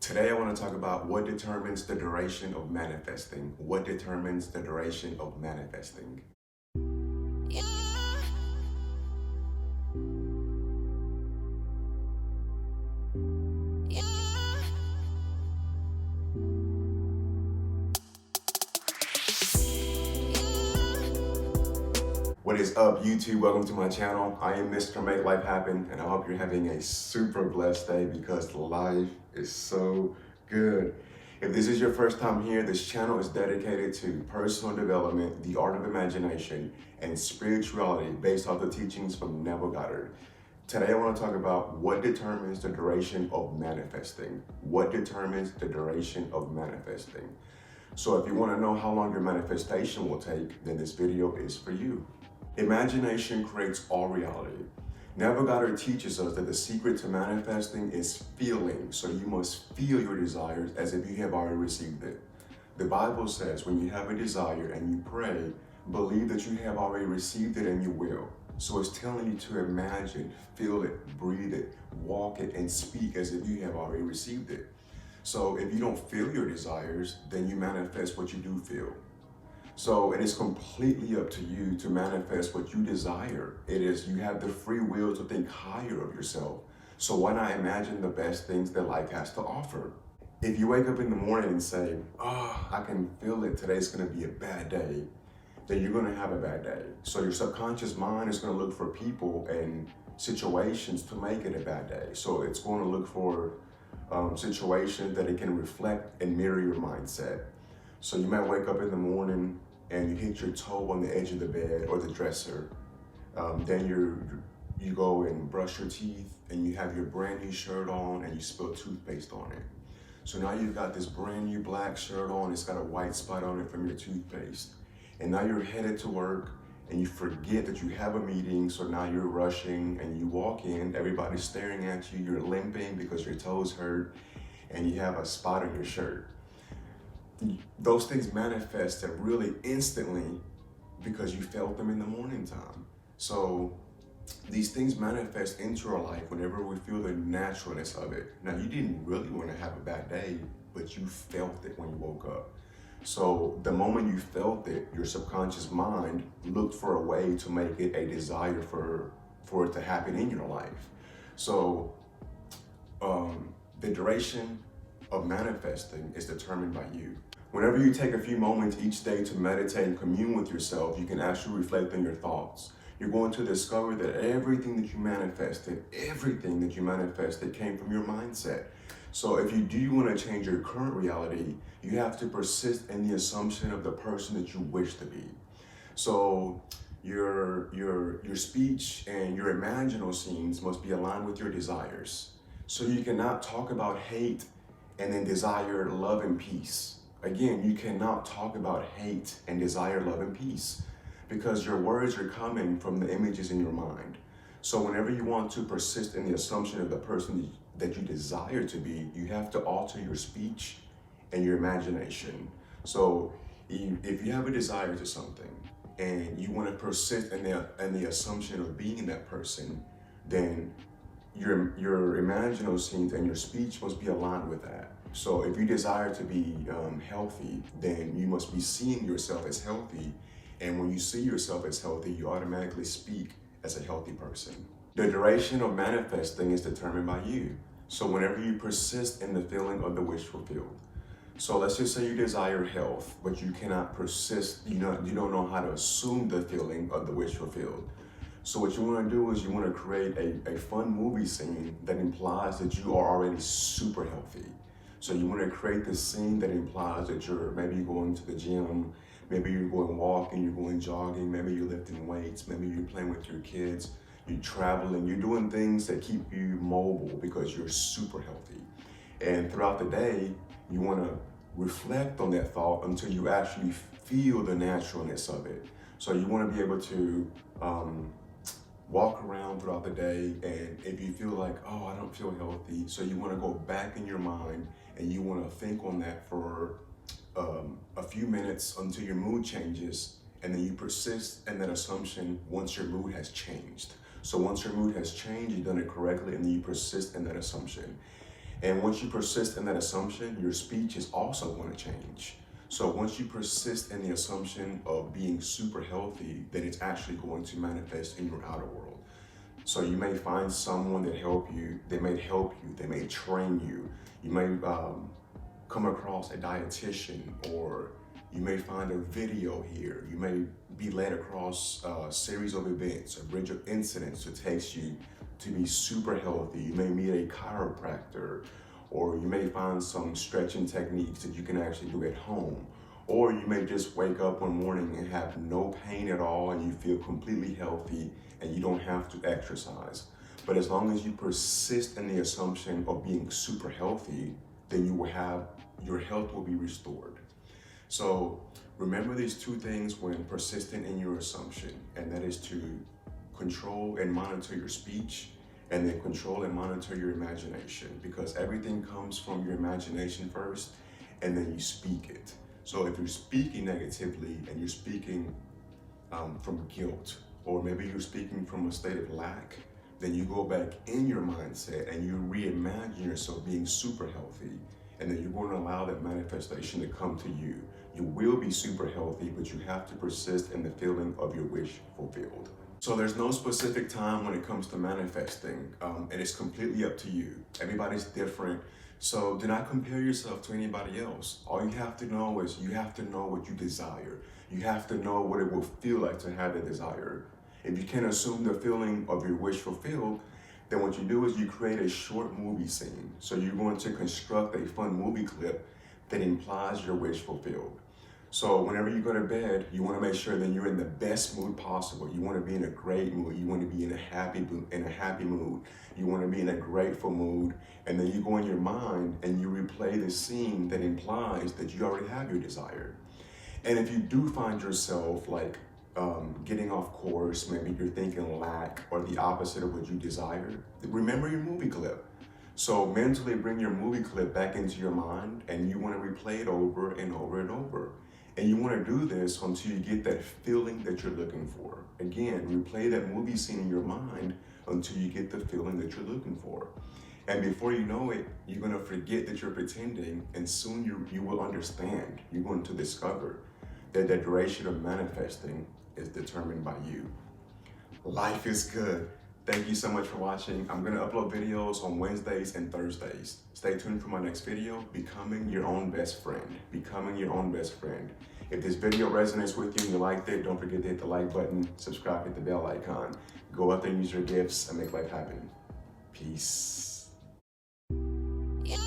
Today I want to talk about what determines the duration of manifesting. What determines the duration of manifesting? What is up, YouTube? Welcome to my channel. I am Mr. Make Life Happen, and I hope you're having a super blessed day because life is so good. If this is your first time here, this channel is dedicated to personal development, the art of imagination, and spirituality based off the teachings from Neville Goddard. Today I want to talk about what determines the duration of manifesting. What determines the duration of manifesting? So if you want to know how long your manifestation will take, then this video is for you. Imagination creates all reality. Neville Goddard teaches us that the secret to manifesting is feeling. So you must feel your desires as if you have already received it. The Bible says when you have a desire and you pray, believe that you have already received it and you will. So it's telling you to imagine, feel it, breathe it, walk it, and speak as if you have already received it. So if you don't feel your desires, then you manifest what you do feel. So it is completely up to you to manifest what you desire. You have the free will to think higher of yourself. So why not imagine the best things that life has to offer? If you wake up in the morning and say, I can feel it, today's gonna be a bad day, then you're gonna have a bad day. So your subconscious mind is gonna look for people and situations to make it a bad day. So it's gonna look for situations that it can reflect and mirror your mindset. So you might wake up in the morning and you hit your toe on the edge of the bed or the dresser. Then you go and brush your teeth and you have your brand new shirt on and you spill toothpaste on it. So now you've got this brand new black shirt on, it's got a white spot on it from your toothpaste. And now you're headed to work and you forget that you have a meeting, so now you're rushing and you walk in, everybody's staring at you, you're limping because your toes hurt and you have a spot on your shirt. Those things manifest really instantly because you felt them in the morning time. So these things manifest into our life whenever we feel the naturalness of it. Now, you didn't really want to have a bad day, but you felt it when you woke up. So the moment you felt it, your subconscious mind looked for a way to make it a desire for it to happen in your life. So the duration of manifesting is determined by you. Whenever you take a few moments each day to meditate and commune with yourself, you can actually reflect on your thoughts. You're going to discover that everything that you manifested came from your mindset. So if you do want to change your current reality, you have to persist in the assumption of the person that you wish to be. So your speech and your imaginal scenes must be aligned with your desires. So you cannot talk about hate and then desire love and peace. Again, you cannot talk about hate and desire love and peace because your words are coming from the images in your mind. So whenever you want to persist in the assumption of the person that you desire to be, you have to alter your speech and your imagination. So if you have a desire to something and you want to persist in the assumption of being that person, then your imaginal scenes and your speech must be aligned with that. So if you desire to be healthy, then you must be seeing yourself as healthy. And when you see yourself as healthy, you automatically speak as a healthy person. The duration of manifesting is determined by you. So whenever you persist in the feeling of the wish fulfilled. So let's just say you desire health, but you cannot persist, you don't know how to assume the feeling of the wish fulfilled. So what you want to do is you want to create a fun movie scene that implies that you are already super healthy. So you want to create this scene that implies that you're maybe going to the gym, maybe you're going walking, you're going jogging, maybe you're lifting weights, maybe you're playing with your kids, you're traveling, you're doing things that keep you mobile because you're super healthy. And throughout the day, you want to reflect on that thought until you actually feel the naturalness of it. So you want to be able to walk around throughout the day, and if you feel like, I don't feel healthy, so you want to go back in your mind and you want to think on that for a few minutes until your mood changes, and then you persist in that assumption once your mood has changed. So once your mood has changed, you've done it correctly, and then you persist in that assumption. And once you persist in that assumption, your speech is also going to change. So once you persist in the assumption of being super healthy, then it's actually going to manifest in your outer world. So you may find someone that help you, they may help you, they may train you. You may come across a dietitian, or you may find a video here. You may be led across a series of events, a bridge of incidents that takes you to be super healthy. You may meet a chiropractor, or you may find some stretching techniques that you can actually do at home. Or you may just wake up one morning and have no pain at all, and you feel completely healthy and you don't have to exercise. But as long as you persist in the assumption of being super healthy, then your health will be restored. So remember these two things when persistent in your assumption, and that is to control and monitor your speech, and then control and monitor your imagination, because everything comes from your imagination first, and then you speak it. So if you're speaking negatively and you're speaking from guilt, or maybe you're speaking from a state of lack, then you go back in your mindset and you reimagine yourself being super healthy, and then you're going to allow that manifestation to come to you. You will be super healthy, but you have to persist in the feeling of your wish fulfilled. So there's no specific time when it comes to manifesting, and it's completely up to you. Everybody's different. So do not compare yourself to anybody else. All you have to know is you have to know what you desire. You have to know what it will feel like to have the desire. If you can't assume the feeling of your wish fulfilled, then what you do is you create a short movie scene. So you're going to construct a fun movie clip that implies your wish fulfilled. So whenever you go to bed, you want to make sure that you're in the best mood possible. You want to be in a great mood. You want to be in a happy mood. You want to be in a grateful mood. And then you go in your mind and you replay the scene that implies that you already have your desire. And if you do find yourself like getting off course, maybe you're thinking lack or the opposite of what you desire, remember your movie clip. So mentally bring your movie clip back into your mind, and you want to replay it over and over and over. And you want to do this until you get that feeling that you're looking for. Again, replay that movie scene in your mind until you get the feeling that you're looking for. And before you know it, you're going to forget that you're pretending, and soon you will understand. You're going to discover that the duration of manifesting is determined by you. Life is good. Thank you so much for watching. I'm going to upload videos on Wednesdays and Thursdays. Stay tuned for my next video, Becoming Your Own Best Friend. Becoming Your Own Best Friend. If this video resonates with you and you liked it, don't forget to hit the like button, subscribe, hit the bell icon. Go out there and use your gifts and make life happen. Peace. Yeah.